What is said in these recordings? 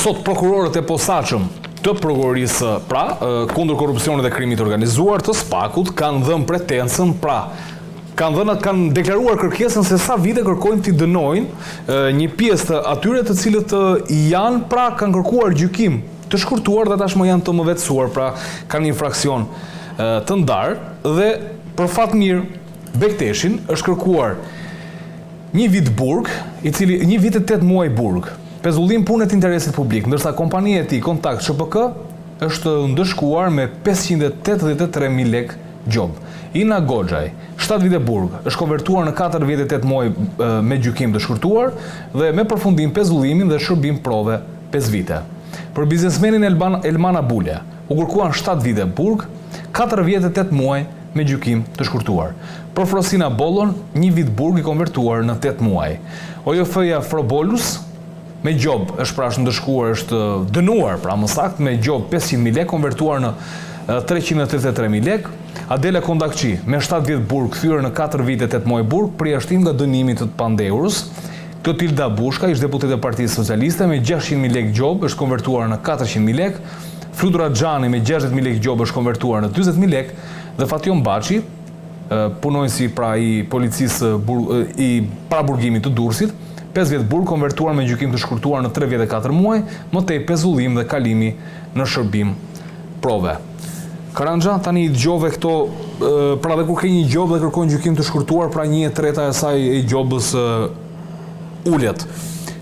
Sot prokurorët e posaçëm të prokurorisë kundër korrupsionit dhe krimit organizuar të SPAK-ut kanë dhënë pretensën kanë deklaruar kërkesën se sa vite kërkojnë t'i dënojnë një pjesë të atyre të cilët janë kanë kërkuar gjykim të shkurtuar dhe tashmë janë të mëvetësuar, kanë një infraksion të ndarë dhe për fat mirë Bekteshin është kërkuar një vit burg, një vit e 8 muaj burg, pezullim punet interesit publik, ndërsa kompania e tij Kontakt SHPK është ndëshkuar me 583.000 lek gjob. Ina Goxhaj, 7 vite burg, është konvertuar në 4 vjet e 8 muaj me gjykim të shkurtuar dhe me përfundim pezullimin dhe shërbim prove 5 vite. Për biznesmenin Elman Abule, u kërkuan 7 vite burg, 4 vjet e 8 muaj me gjykim të shkurtuar. Për Frosina Bollon, 1 vit burg i konvertuar në 8 muaj. OJF-ja Frobolus, me gjob është ndëshkuar, është dënuar, më saktë, me gjob 500.000 lek, konvertuar në 333.000 lek. Adela Kondakçi, me 7 vjet burg, kthyer në 4 vite 8 muaj burg, përjashtim nga dënimi të pandehurës. Klotilda Bushka, ish deputet e Partisë Socialiste, me 600.000 lek gjob, është konvertuar në 400.000 lek. Fludra Xhani, me 60.000 lek gjob, është konvertuar në 40.000 lek. Dhe Fation Baçi, punojnësi i policisë i paraburgimit të Durrësit, 5 vjet burg, konvertuar me gjykim të shkurtuar në 3 vjet e 4 muaj, më tej pezullim dhe kalimi në shërbim prove. Karanja, tani i dëgjove këto, dhe kur ke një gjob dhe kërkojnë gjykim të shkurtuar, 1/3 e saj e gjobës ullet.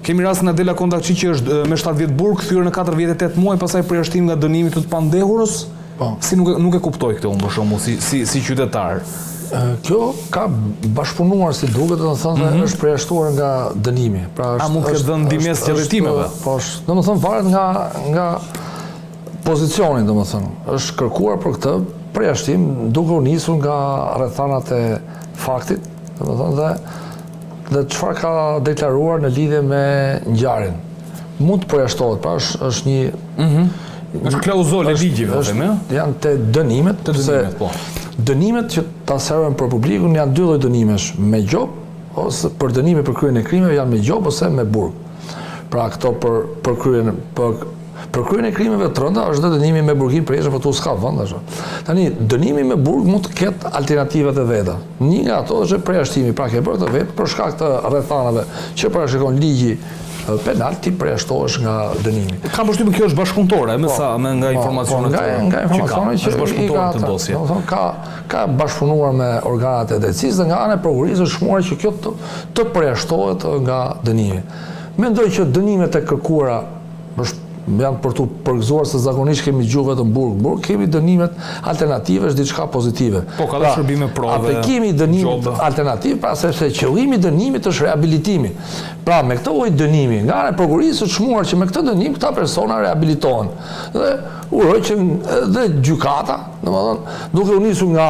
Kemi rastin Adela Kondakçi që është me 7 vjet burg, kthyer në 4 vjet e 8 muaj, pastaj përjashtim nga dënimi të pandehurës. Si nuk e kuptoj këtë unë për shembull si qytetar. Kjo ka bashkëpunuar si duket, dhe është përjashtuar nga dënimi. A mund të ketë dhënë ndihmës të rretimeve? Po, domethënë varet nga pozicioni, është kërkuar për këtë përjashtim duke u nisur nga rrethanat e faktit, dhe çfarë ka deklaruar në lidhje me ngjarjen. Mund të përjashtohet, është një është klauzole ligjive, janë të dënimet, dënimet që ta servojnë për publikun janë 2 lloj dënimesh, me gjob, ose për dënime për kryen e krimeve janë me gjob ose me burg. Pra këto për kryen e krimeve të rënda është dhe dënimi me burgim për jeshtë, për tu s'ka vënd. Tani, dënimi me burg mund të ketë alternativat e veta. Një nga ato është përjashtimi, pra ke bërë të vetë, për shkak të rrethanave që parashikon ligji penal, ti përjashtohesh nga dënimi. Kam përshtypjen kjo është bashkëpunëtore, nga informacionet nga informacionet që bashkëpunëtore të dosje. Ka bashkëpunuar me organet e drejtësisë dhe nga ana e prokurisë është shmuar që kjo të përjashtohet nga dënimi. Mendoj që dënimet e kërkuara janë për të përgëzuar se zakonisht kemi gjuhë vetëm burg, kemi dënimet alternative është diçka pozitive. Po, ka dhe shërbime prove, aplikimi i dënimit alternativ, pra sepse qëllimi i dënimit është rehabilitimi. Pra, me këtë lloj dënimi, nga ana e prokurisë është shmuar që me këtë dënim këta persona rehabilitohen. Dhe uroj që dhe gjykata, domethënë, duke u nisur nga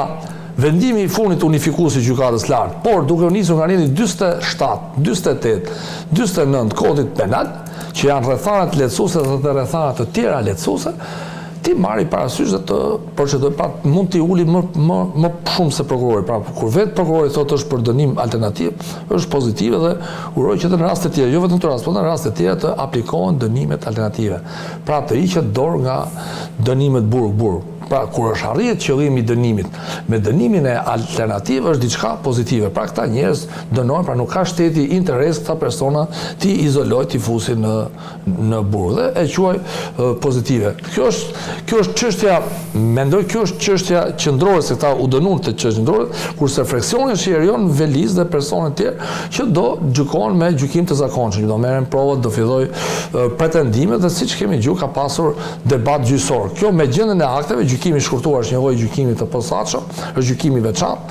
vendimi i fundit unifikues i gjykatës lartë, por duke u nisur nga rrjedhi 47, 48, 49 kodit penal, që janë rrethanat lehtësuese dhe rrethanat të tjera lehtësuese, ti marri parasysh dhe të procedoj, pra mund t'i uli më shumë se prokurori. Pra, kur vetë prokurori thotë është për dënim alternativ, është pozitive dhe uroj që në raste tjera, jo vetëm të rast, por në raste tjera të aplikohen dënimet alternative. Pra, të hiqet dorë nga dënimet burg. Pra, kur është arrit qëllimi i dënimit, me dënimin e alternativ është diçka pozitive. Pra, këta njerëz dënojnë, pra nuk ka shteti interes këta persona ti izoloj, ti fusi në burg dhe e quaj pozitive. Kjo është çështja, mendoj kjo është çështja qendrore, se këta u dënuan të çështje qendrore, kurse freksioni shirion Veliz dhe personat tjerë që do gjykohen me gjykim të zakonshëm, do merren provat, do filloj pretendimet dhe siç kemi gjuar ka pasur debat gjyqësor. Kjo me gjendjen e akteve, gjykimi shkurtuar është një lloj gjykimi të posaçëm, është gjykimi veçantë.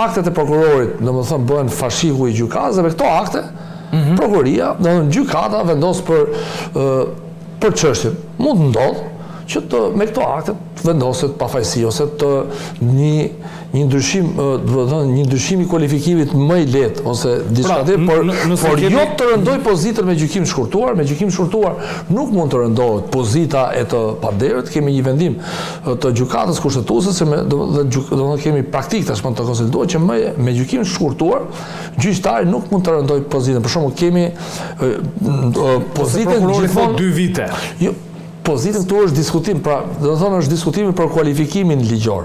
Aktet e prokurorit, domethënë, bëhen fashiku i gjykatës dhe me këto akte, prokuroria, domethënë gjykata vendos për çështjen. Mund të ndodhë që me këto akte të vendoset pafajësi ose të një ndryshim i kualifikimit më i lehtë ose diçka tjetër, por jo të rëndoj pozitën me gjykim shkurtuar. Me gjykim shkurtuar nuk mund të rëndohet pozita e të panderët. Kemi një vendim të gjykatës kushtetuese dhe kemi praktikë tashmë të konsultuar që me gjykim shkurtuar gjyqtari nuk mund të rëndoj pozitën. Për shembull, kemi pozitën gjithmonë 2 vite. Pozitën këtu është diskutim, pra, do të thonë është diskutimi për kualifikimin ligjor.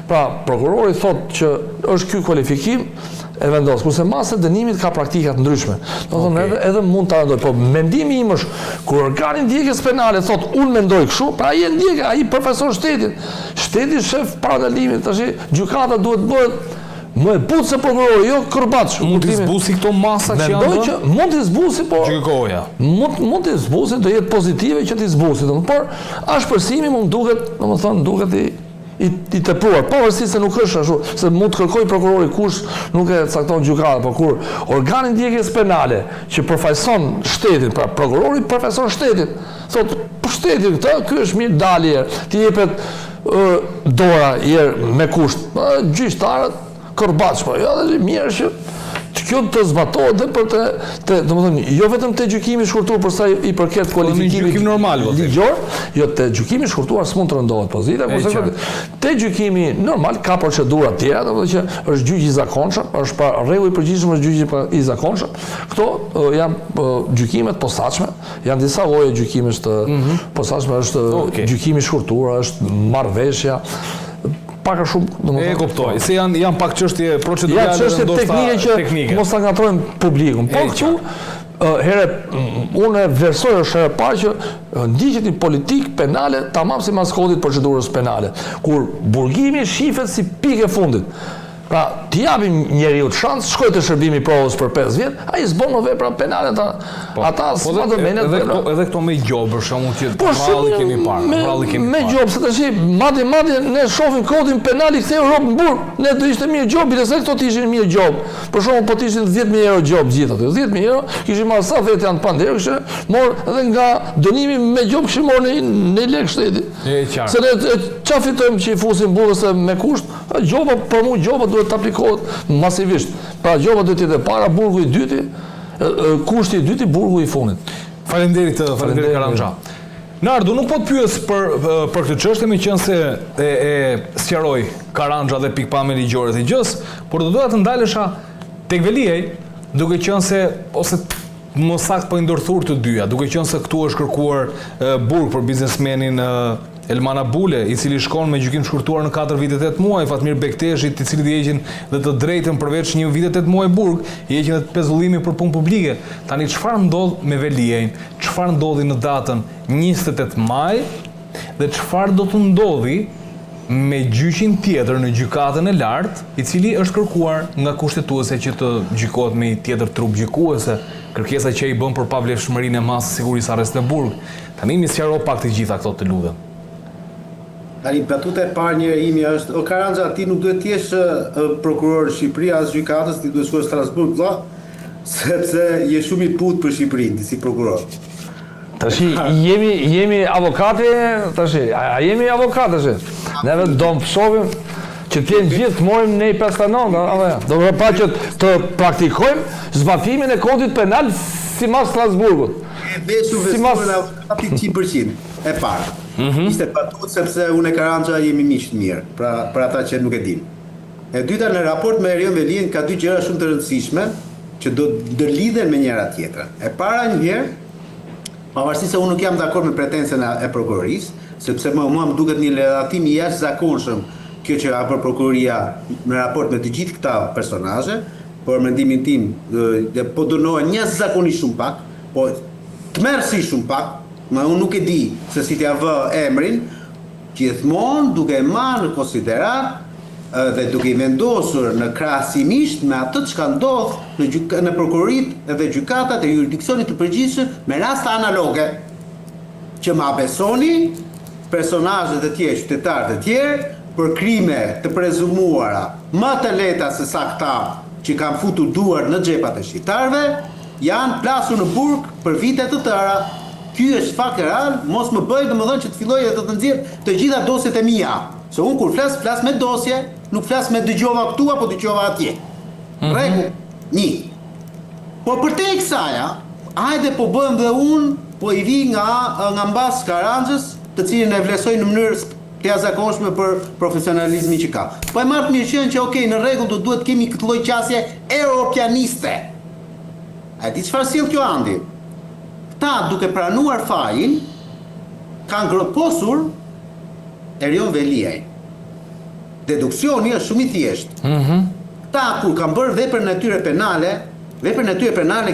Pra, prokurori thotë që është ky kualifikim e vendos, kurse masa e dënimit ka praktika të ndryshme. Do të thonë edhe mund ta ndoj, po mendimi im është kur organi ndjekjes penale thotë unë mendoj kështu, pra ai e ndjek, ai profesor shtetit. Shteti shef parandalimit, tash gjykata duhet bëhet më e butë se prokurori, jo kërbatsh. Mund të zbusi këto masa që janë? Mendoj që mund të zbusi, po gjykoja. Mund të zbusi, do jetë pozitive që të zbusi, por ashpërsimi mund duket i tepruar, pavarësisht se nuk është ashtu, se mund të kërkojë prokurori kush nuk e cakton gjykata, por kur organi ndjekjes penale që përfaqëson shtetin, pra prokurori përfaqëson shtetin, thotë për shtetin këtë, ky është mirë dalje, ti jepet dora me kusht, gjyqtarët kërbatsh, po jo, dhe mirë që kjo të zbatohet dhe për domethënë, jo vetëm te gjykimi i shkurtuar për sa i përket kualifikimit ligjor, jo te gjykimi i shkurtuar s'mund të rëndohet pozita, kurse te gjykimi normal ka procedura të tjera, domethënë që është gjyq i zakonshëm, është pa rregull i përgjithshëm, është gjyq i zakonshëm. Këto janë gjykimet posaçme, janë disa lloje gjykimesh të posaçme, është gjykimi i shkurtuar, është marrëveshja. Pak a shumë, e kuptoj, se janë pak çështje procedurale dhe ndoshta teknike. Mos ta ngatrojmë publikun. Po këtu unë vlerësoj është herë parë që ndiqet një politikë penale tamam si mas kodit procedurës penale, kur burgimi shifet si pikë e fundit. Pra, t'i japim njeriu shans, shkoj te shërbimi provës për 5 vjet, ai s'bën më vepra penale ata s'ma do menet. Edhe këto me gjob për shkakun që rralli kemi parë, me gjob, se tash madje ne shohim kodin penal i ktheu rob në burg, ne do ishte mirë gjobi, se këto të ishin mirë gjob. Për shembull, po të ishin 10.000 euro gjob gjithë aty. 10.000 euro kishin marrë sa vetë janë panderë, kishin marrë edhe nga dënimi me gjob kishin marrë në lek shteti. Se ne çfarë fitojmë që i fusim burgës me kusht? Gjoba për mua gjoba duhet të aplikohet masivisht. Pra gjoba duhet të jetë para burgu i dyti, kushti i dyti, burgu i fundit. Faleminderit Karandxha. Nardo, nuk po të pyes për këtë çështje, meqense e sqaroi Karandxha dhe pikpamjen ligjore të gjës, por do doja të ndalesha tek Veliaj, duke qenë se ose më saktë po i ndërthur të dyja, duke qenë se këtu është kërkuar burg për biznesmenin Elman Abule, i cili shkon me gjykim shkurtuar në 4 vite 8 muaj, Fatmir Bekteshit, i cili i heqin dhe të drejtën përveç 1 vit 8 muaj burg, i heqin dhe të pezullimi për punë publike. Tani çfarë ndodh me Veliajin? Çfarë ndodhi në datën 28 maj dhe çfarë do të ndodhi me gjyqin tjetër në gjykatën e lartë, i cili është kërkuar nga kushtetuese që të gjykohet me një tjetër trup gjykuese, kërkesa që i bën për pavlefshmërinë e masës sigurisë arrest në burg. Tani mi sqaro pak të gjitha këto, të lutem. Tani batuta e parë një imi është, o Karandxha, ti nuk duhet t'jesh prokuror Shqipëri as gjykatës, ti duhet shkosh në Strasburg, vëlla, sepse je shumë i putë për Shqipërinë, ti si prokuror. Tash jemi avokate, a jemi avokate, neve do më shohim që t'jenë gjithë të morim ne i 59, do më pa që të praktikojmë zbatimin e kodit penal si mas Strasburgut. E veshu vestuar në avokatit 100%, e parë. Ishte patut sepse unë e Karandxha jemi miqtë mirë, për ata që nuk e dim. E dyta, në raport me Erion Veliajin ka 2 gjëra shumë të rëndësishme që do ndërlidhen me njëra tjetrën. E para njëherë, pavarësisht se unë nuk jam dakord me pretensën e prokurorisë, sepse mua më duket një relatim i jashtëzakonshëm kjo që ka bërë prokuroria në raport me të gjithë këta personazhe, por mendimin tim po dënohen jashtëzakonisht shumë pak, po tmerrësisht shumë pak. Unë nuk e di se si t'ja vë emrin, gjithmonë duke e marrë në konsiderat dhe duke i vendosur në krahasimisht me atë që ka ndodhur në prokurorit dhe gjykatat e jurisdiksionit të përgjithshëm me raste analoge, që ma besoni personazhet e tjerë, qytetarët e tjerë, për krime të prezumuara më të lehta se sa këta që kanë futur duar në xhepat e shqiptarëve, janë plasur në burg për vite të tëra. ky është fakt real, mos më bëj domethënë që të filloj të nxjerr të gjitha dosjet e mia. Se unë kur flas me dosje, nuk flas me dëgjova këtu apo dëgjova atje. Rregull 1. Po përtej kësaj, hajde po bëhem dhe unë, po i vi nga mbas Karanxhës, të cilin e vlerësoj në mënyrë të jashtëzakonshme për profesionalizmin që ka. Po e marr të mirë qenë që okej, në rregull do duhet kemi këtë lloj qasje europianiste. A di çfarë sill kjo Andi? Ta duke pranuar fajin, kanë groposur Erion Veliaj. Deduksioni është shumë i thjeshtë. Ta kur kanë bërë veprën natyre penale,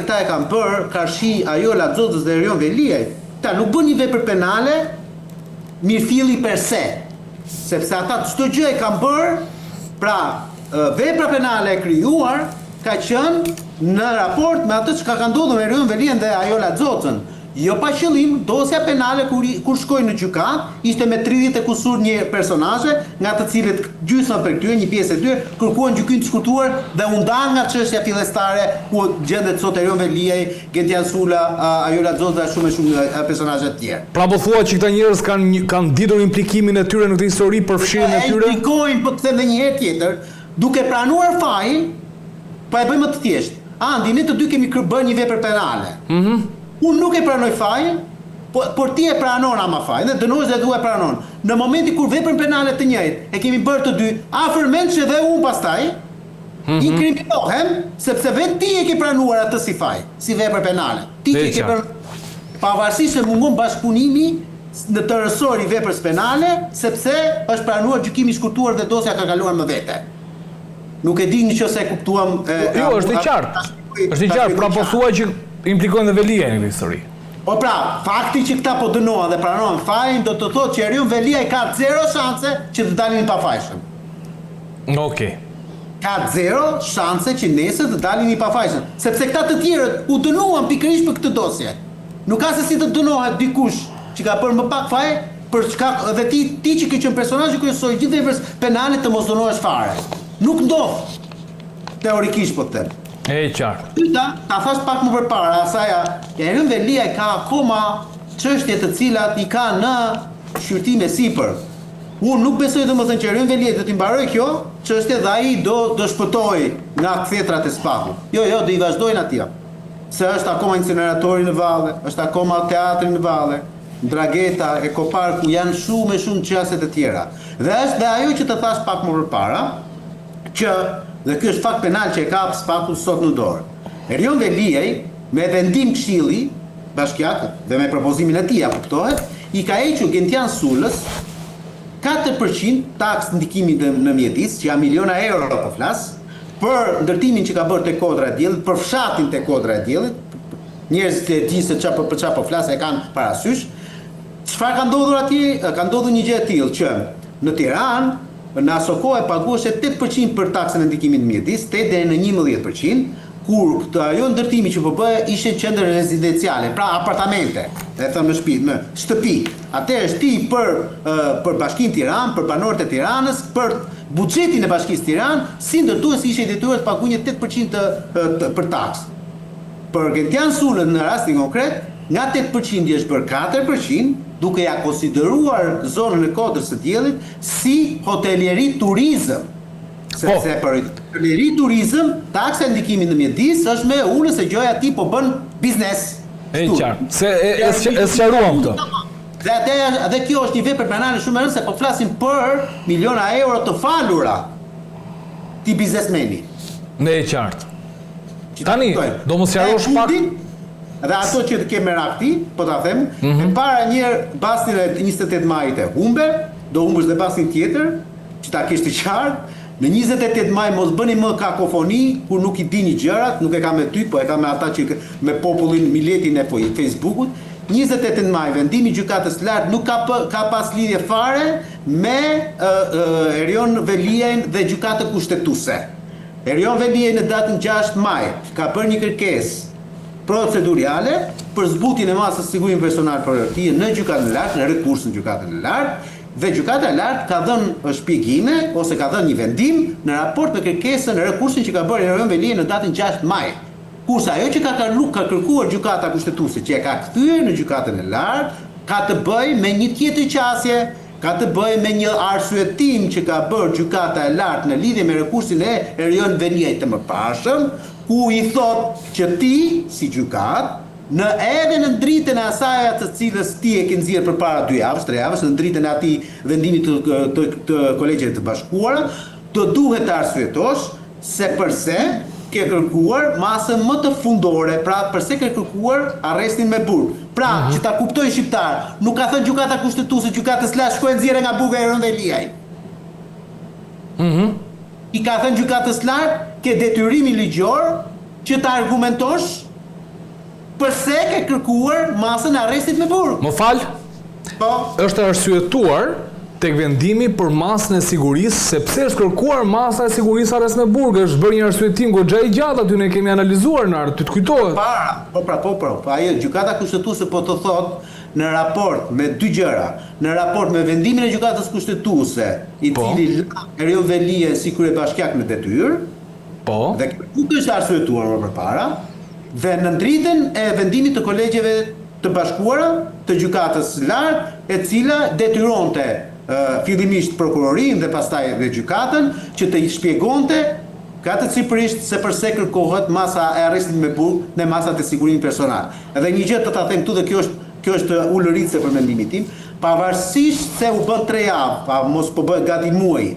këta e kanë bërë karshi Ajola Xhoxhës dhe Erion Veliaj. Ta nuk bën një vepër penale mirëfilli per se, sepse ata çdo gjë e kanë bërë, pra vepra penale e krijuar ka qenë në raport me atë që ka ndodhur me Erion Veliajn dhe Ajola Xhoxhën. Jo pa qëllim, dosja penale kur shkoi në gjykat ishte me 30 e kusur një personazhe, nga të cilët gjysma për këtyre, një pjesë e tyre, kërkuan gjykim të shkurtuar dhe u ndan nga çështja fillestare ku gjendet sot Erion Veliaj, Gentian Sula, Ajola Xhoxha dhe shumë personazhe të tjerë. Pra po thua që këta njerëz kanë ditur implikimin e tyre në këtë histori për fshirjen e tyre? Implikojnë, po të them edhe një herë tjetër, duke pranuar fajin, pa e bëjmë më të thjeshtë. Andi, ne të dy kemi bërë një vepër penale. Unë nuk e pranoj fajin, por ti e pranon ama fajin, dhe dënues dhe du e pranon. Në momenti kur veprën penale të njëjtë e kemi bërë të dy, afërmend që dhe unë pastaj inkriminohem, sepse vetë ti e ke pranuar atë si faj, si vepër penale. Ti e ke pranuar, pavarësisht se mungon bashkëpunimi në të rësori veprës penale, sepse është pranuar gjykimi i shkurtuar dhe dosja ka kaluar më vete. Nuk e di nëse e kuptuam. Jo, është i qartë. Është i qartë, pra po thua që implikojnë dhe Veliajn në këtë histori. Po pra, fakti që këta po dënohen dhe pranohen fajin do të thotë që Erion Veliaj ka 0 shanse që të dalin i pafajshëm. Okej. Ka 0 shanse që nesër të dalin i pafajshëm, sepse këta të tjerët u dënuan pikërisht për këtë dosje. Nuk ka se si të dënohet dikush që ka bërë më pak faj, për shkak edhe ti që ke qenë personazh kryesor i gjithë veprës penale të mos dënohesh fare. Nuk ndodh. Teorikisht po të them. E qartë. Ta thash pak më përpara, asaja, Erion Veliaj ka akoma çështje të cilat i ka në shqyrtim e sipër. Unë nuk besoj domethënë që Erion Veliaj do t'i mbaroj kjo çështje dhe ai do shpëtoj nga kthetrat e Spakut. Jo, do i vazhdojnë atje. Se është akoma incineratori në Valle, është akoma teatri në Valle, Drageta, Ekoparku janë shumë çështje të tjera. Dhe është dhe ajo që të thash pak më përpara, që dhe ky është fakt penal që e ka Spaku sot në dorë. Erion Veliaj, me vendim këshilli bashkiak dhe me propozimin e tij, kuptohet, i ka hequr Gentian Sulës 4% taksë ndikimi në mjedis, që janë miliona euro po flas, për ndërtimin që ka bërë te Kodra e Diellit, për fshatin te Kodra e Diellit. Njerëzit e di se çfarë po flas e kanë parasysh. Çfarë ka ndodhur atje? Ka ndodhur një gjë e tillë që në Tiranë në aso kohë paguhej 8% për taksën e ndikimit mjedis, 8 deri në 11%, kur ajo ndërtimi që po bëhej ishte qendër rezidenciale, pra apartamente, e them në shtëpi. Atëherë ti për Bashkinë Tiranë, për banorët e Tiranës, për buxhetin e Bashkisë Tiranë, si ndërtues ishte detyruar të paguajë 8% për taksë. Për Gentian Sulën në rastin konkret, nga 8% është bërë 4%, duke ja konsideruar zonën e Kodrës së Diellit si hotelieri turizëm. Sepse për hotelieri turizëm, taksa e ndikimit në mjedis është me ulës se gjoja ti po bën biznes. E qartë, se e sqaruam këtë. Dhe kjo është një vepër penale shumë e rëndësishme, se po flasim për miliona euro të falura ti biznesmeni. Ne e qartë. Tani, do mos sqarosh pak. Dhe ato që të kemë merak ti, po ta them, e para njërë bastin e 28 majit e humber, do humbësh dhe bastin tjetër, që ta kesh të qartë, në 28 maj mos bëni më kakofoni, kur nuk i dini gjërat, nuk e ka me ty, po e ka me ata që me popullin, miletin e Facebookut. 28 maj, vendimi gjykatës lartë nuk ka pas lidhje fare me Erion Veliajn dhe gjykatë kushtetuese. Erion Veliaj në datën 6 maj ka bërë një kërkesë procedurale për zbutjen e masës sigurinë personale për ti në gjykatën e lartë, në rekurs në gjykatën e lartë, dhe gjykata e lartë ka dhënë shpjegime ose ka dhënë një vendim në raport me kërkesën e rekursit që ka bërë Erion Veliaj në datën 6 maj. Kurse ajo që ka kërkuar gjykata kushtetuese, që e ka kthyer në gjykatën e lartë, ka të bëjë me një tjetër qasje, ka të bëjë me një arsyetim që ka bërë gjykata e lartë në lidhje me rekursin e Erion Veniaj të mëparshëm, ku i thot që ti, si gjykat, edhe në dritën e asaj të cilës ti e ke nxjerrë përpara 2 javësh, 3 javësh, në dritën e atij vendimit të Kolegjeve të Bashkuara, do duhet të arsyetosh se përse ke kërkuar masën më të fundore, pra përse ke kërkuar arrestin me burg. Pra, që ta kuptojnë shqiptar, nuk ka thënë gjykata kushtetuese, gjykatës lartë shkojë nxjerrë nga burga e Erion Veniaj. I ka thënë gjykatës lartë ke detyrimin ligjor që ta argumentosh përse ke kërkuar masën e arrestit me burg. Më fal? Po. Është arsyetuar tek vendimi për masën e sigurisë, sepse është kërkuar masa e sigurisë arrest me burg, është bërë një arsyetim goxha i gjatë aty, ne kemi analizuar në art, ty të kujtohet. Ajo gjykata kushtetuese po të thot në raport me 2 gjëra, në raport me vendimin e gjykatës kushtetuese, i cili Erion Veniaj si kryebashkiak në detyrë, dhe nuk është arsyetuar më përpara, dhe në dritën e vendimit të Kolegjeve të Bashkuara të gjykatës lartë, e cila detyronte fillimisht prokurorin dhe pastaj dhe gjykatën që të i shpjegonte katësipërisht se përse kërkohet masa e arrestit me burg në masat e sigurimit personal. Edhe një gjë të ta them këtu, dhe kjo është ulëritse për mendimin tim, pavarësisht se u bën 3 javë, pa mos po bëhet gati muaj,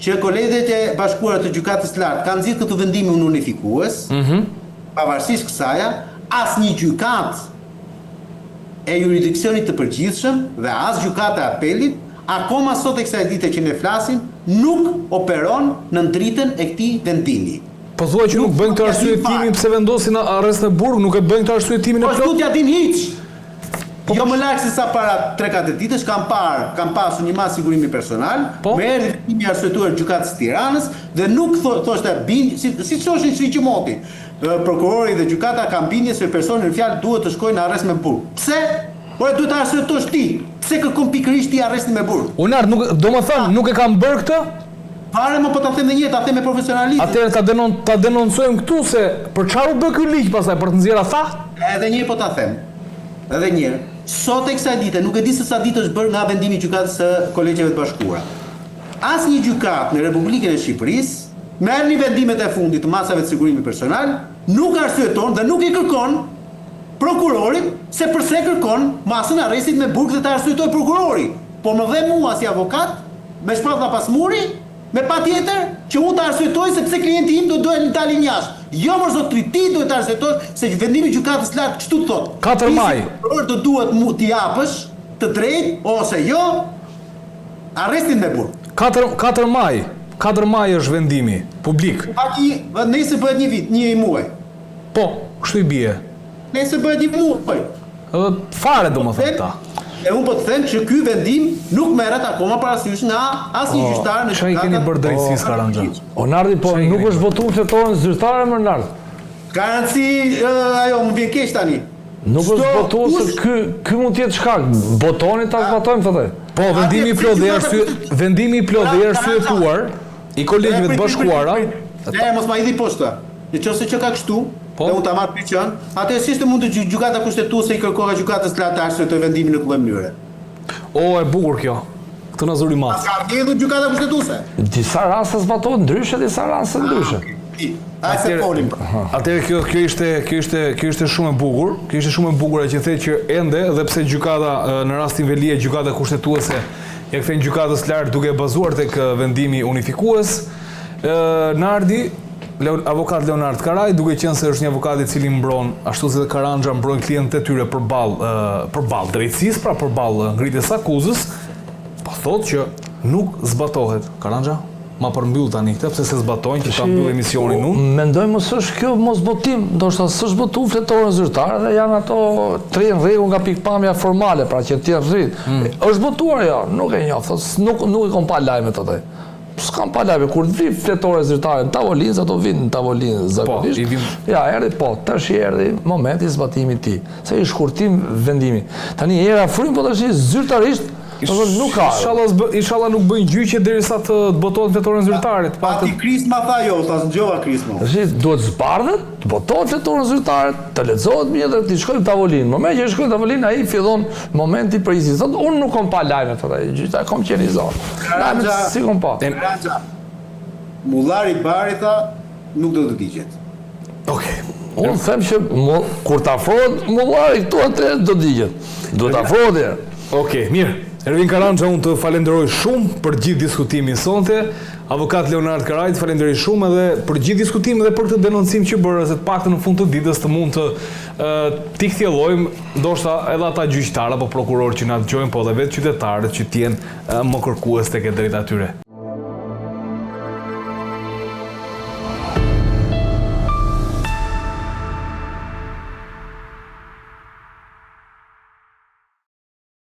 që Kolegjet e Bashkuara të gjykatës lartë kanë nxjerrë këtë vendimin unifikues, pavarësisht kësaja, asnjë gjykatë e jurisdiksionit të përgjithshëm dhe as gjykata e apelit, akoma sot e kësaj dite që ne flasim, nuk operon në dritën e këtij vendimi. Po thua që nuk bëjnë këtë arsyetimin pse vendosin arrest në burg, nuk e bëjnë këtë arsyetimin e plot? Po s'u din hiç. Jo më lart se sa para 3-4 ditësh kam pasur një masë sigurimi personal, me erdhim i arsyetuar gjykatës së Tiranës dhe nuk thoshte si thoshin Shriqimoti. Prokurori dhe gjykata kanë bindje se personi në fjalë duhet të shkojnë në arrest me burg. Pse? Po e duhet të arsyetosh ti. Pse kërkon pikërisht ti arrestin me burg? Unard, domethënë nuk e kam bërë këtë? Fare më po ta them edhe një, ta them me profesionalistë. Atëherë ta denoncojmë këtu se për çfarë u bë ky ligj pastaj për të nxjerrë ata? Edhe një po ta them. Edhe një. Sot e kësaj dite, nuk e di se sa ditë është bërë nga vendimi i gjykatës së Kolegjeve të Bashkuara. Asnjë gjykatë në Republikën e Shqipërisë merr një vendimet e fundit të masave të sigurimit personal, nuk arsyeton dhe nuk i kërkon prokurorit se përse kërkon masën e arrestit me burg dhe ta arsyetoj prokurori. Po më dhe mua si avokat, me shpatlla pas muri, me patjetër që unë ta arsyetoj sepse klienti im do duhet dalin jashtë. Jo më zotri, ti duhet ta arsyetosh se vendimi i gjykatës lartë kështu thot. 4 maj. Do duhet t'i japësh të drejtë ose jo arrestin me burg. 4 maj. 4 maj është vendimi publik. Nëse bëhet një vit, një muaj. Po, kështu i bie. Nëse bëhet një muaj. Fare domethënë ta. E unë po të them që ky vendim nuk merret akoma parasysh nga asnjë gjyqtar në çfarë keni bërë drejtësisë Karanxha? Onardi, po nuk është votuar fletorën zyrtare më Onard. Garanci ajo më vjen keq tani. Nuk është votuar se ky mund të jetë shkak. Votoni ta zbatojmë thotë. Po, vendimi i plot dhe arsyetuar i Kolegjeve të Bashkuara. Ne mos ma idhi poshtë. Nëse që ka kështu, dhe unë ta marr pyetjen, atëherë si mund të gjykata kushtetuese i kërkohet gjykatës lartë të arsyetoj vendimin në këtë mënyrë? O, e bukur kjo. Këtë na zuri mat. Ka ardhur gjykata kushtetuese. Disa raste zbatohet ndryshe, disa raste ndryshe. Atëherë kjo ishte shumë e bukur. Kjo ishte shumë e bukur që the që ende edhe pse gjykata në rastin Veliaj, gjykata kushtetuese e kthen gjykatës lartë duke bazuar tek vendimi unifikues. Nardi avokat Leonard Karaj, duke qenë se është një avokat i cili mbron, ashtu si dhe Karanxha mbrojnë klientët e tyre përballë drejtësisë, pra përballë ngritjes akuzës, po thotë që nuk zbatohet. Karanxha, ma përmbyll tani këtë, pse se zbatojnë që ta mbyll emisionin unë. Mendoj mos është kjo mosbotim, ndoshta s'është botuar fletorën zyrtare dhe janë ato 3 rregull nga pikpamja formale, pra që ti rrit. Është botuar jo, nuk e njoh, nuk e kam pa lajmet atë. S'kam pa lajme, kur vi fletore zyrtare në tavolinë, ato vinë në tavolinë zakonisht. Ja, erdhi tash erdhi momenti i zbatimit të tij. Se i shkurtim vendimi. Tani era frym po tash zyrtarisht Nuk ka. Inshallah nuk bëjnë gjyqje derisa të botohet fletorën zyrtare. Pati Krisma tha jo, tha zgjova Krisma. Duhet zbardhet, të botohet fletorën zyrtare, të lexohet mirë dhe të shkojnë në tavolinë. Në moment që shkojnë në tavolinë, ai fillon momenti përgjithësi. Thotë unë nuk kam pa lajmet atë, gjyqta kom qenizon. Lajmet si kom pa. Mullari Bari tha nuk do të digjet. Okej. Unë them që kur të afrohet Mullari këtu atë do digjet. Duhet të afrohet. Okej, mirë. Ervin Karandxa, unë të falenderoj shumë për gjithë diskutimin sonte. Avokat Leonard Karajt, falenderoj shumë edhe për gjithë diskutimin dhe për këtë denoncim që bërë, se të paktën në fund të ditës të mund të t'i kthjellojmë, ndoshta edhe ata gjyqtarë apo prokurorë që na dëgjojnë, po edhe vetë qytetarët që t'jenë më kërkues tek e drejta tyre.